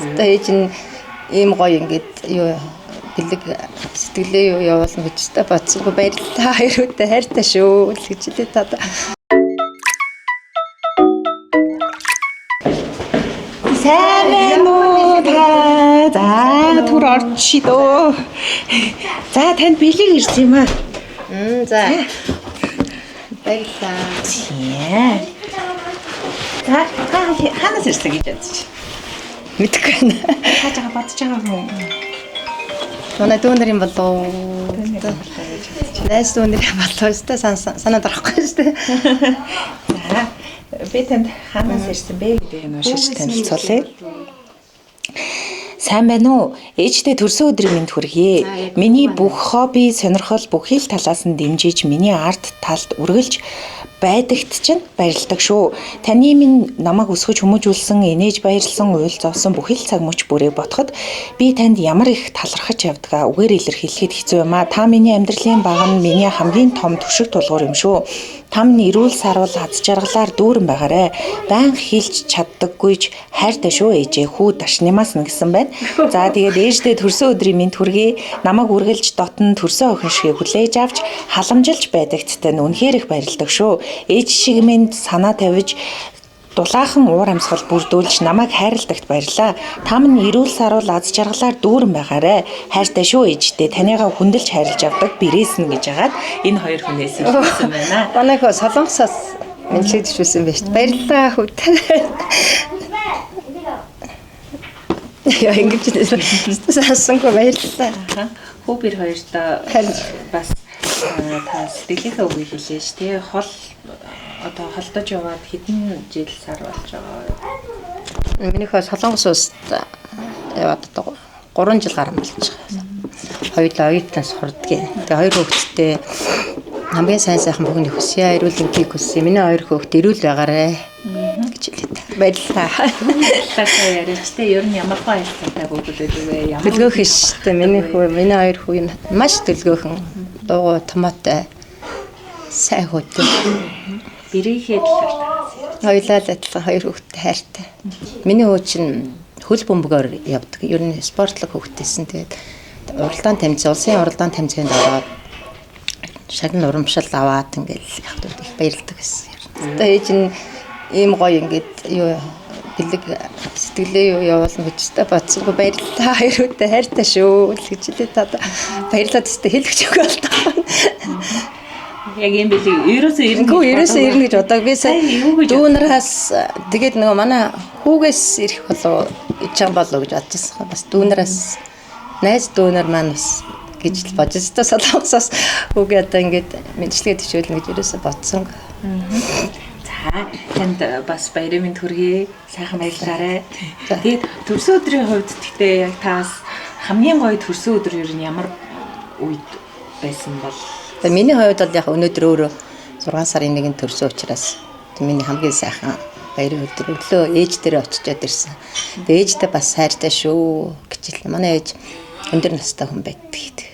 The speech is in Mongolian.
Одоо ээж нь ийм гоё ингээд юу бэлэг сэтгэлээ юу явуулна гэж та бодсонгүй баярлалаа хоёруудаа хайртай шүү л гэж хэлээ та одоо. Сайн байна уу та? За түр орчидөө. За танд бэлэг ирсэн юм аа. За. Баярлалаа. Тийм. За ханаас ирсэн гэж бодчих. Мэдгүй байна. Хааж байгаа бодож байгаа юм уу? Манай дүүнэрийн болов. Найс дүүнэрийн болов өстэй санаад орохгүй шүү дээ. За би танд ханаас ирсэн бэ гэдэг нь уушиж танилцуулъя. Сайн байна уу? Ээжтэй төрсөн өдрийн мэнд хүргэе. Миний бүх хобби, сонирхол бүхий л талаас нь дэмжиж миний арт талд үргэлж байдагт чинь баярлдаг шүү. Таны минь намайг өсгөж хүмүүжүүлсэн, инээж баярлсан, уйл зовсон бүхий л цаг мөч бүрээ бодоход би танд ямар их талархаж явдгаа үгээр илэрхийлэхэд хэцүү юм аа. Та миний амьдралын баг нь миний хамгийн том түшиг тулгуур юм шүү. Та минь эрүүл сарвал аз жаргалаар дүүрэн байгаарэ. Баян хэлж чаддаггүйж хайртай шүү ээжээ хүү дашнымаас нь гэсэн байна. За тэгээд ээжтэй төрсөн өдрийн мэнд хүргэе. Намайг үргэлж дотн төрсөн охин шиг хүлээж авч халамжилж байдагттай нь үнэхээр их баярлдаг шүү. Ээж шиг минь санаа тавьж дулаахан уур амьсгал бүрдүүлж намайг хайрладагт баярлаа. Та минь эрүүл сарвал аз жаргалаар дүүрэн байгаарэ. Хайртай шүү ээжтэй танийгаа хүндэлж хайрлаж авдаг бирээсэн гэж хагаад энэ хоёр хүнээс ирсэн байна. Манайхаа солонгосоос мэдлэгдэж байсан байж. Баярлалаа хүүд. Яа ингэж сансангүй баярлалаа. Хүү бир хоёртоо бас та сэтгэлийнхээ үгийг хэлээш тий хол одоо холдож яваад хэдэн жил сар болж байгаа. Минийхээ солонгос улсад яваад одоо 3 жил гарсан болж байгаа. Хоёулаа оюутнаас сурдгийн. Тэгээ хоёр хүүхэдтэй хамгийн сайхан бүгний хүсье. Эрүүл энхийг хүсье. Миний хоёр хүүхэд эрүүл байгаарэ гэж хэлээд. Баярлалаа. Баярлалаа яриачтай ер нь ямар баярлалтай бүгдээд үгүй ямар төлгөөх шээ. Миний хоёр хүү маш төлгөөхөн дуу томоотой сайн хөөтэй. Бэрийнхээ талаар хоёулаа л адилхан хоёр хүүхэдтэй хайртай. Миний хүү чинь хөл бөмбөгөөр явдаг. Ер нь спортлог хүүхдтэйсэн. Тэгээд уралдаан тамирчин улсын уралдаан тамирчинд ороод шагнал урамшил аваад ингээл явдаг их баярлдаг гэсэн. Одоо ээж нь ийм гоё ингээд юу бэлэг сэтгэлээ юу явуулна гэж та бодсонгүй баярлалаа хоёруудаа хайртай шүү л гэж хэлээ та одоо баярлалаа тест хэлэх ч үгүй болтой. Яг юм бэлэг ерөөсөө ирнэ гэж бодог. Би сая дүүнраас тэгээд нөгөө манай хүүгээс ирэх болов ичэн болов гэж бодчихсон. Бас дүүнээс найз дүүнэр маань бас гэж л бодож та солонгосоос хүүгээ одоо ингээд мэдлэгээ төвшүүлнэ гэж ерөөсөө бодсон. За танд бас баярын мэнд хүргэе. Сайхан баярлаарай. Тэгээд төрсөн өдрийн хувьд гэхдээ яг таас хамгийн гоё төрсөн өдөр ер нь ямар үед байсан бол миний хувьд бол яг өнөөдөр өөрөө 6 сарын 1-нд төрсөн учраас миний хамгийн сайхан баярын өдөр өглөө ээж дээрээ очиод ирсэн. Тэгээд ээжтэй бас хайртай шүү гэж хэлсэн. Манай ээж өндөр настай хүн байдаг.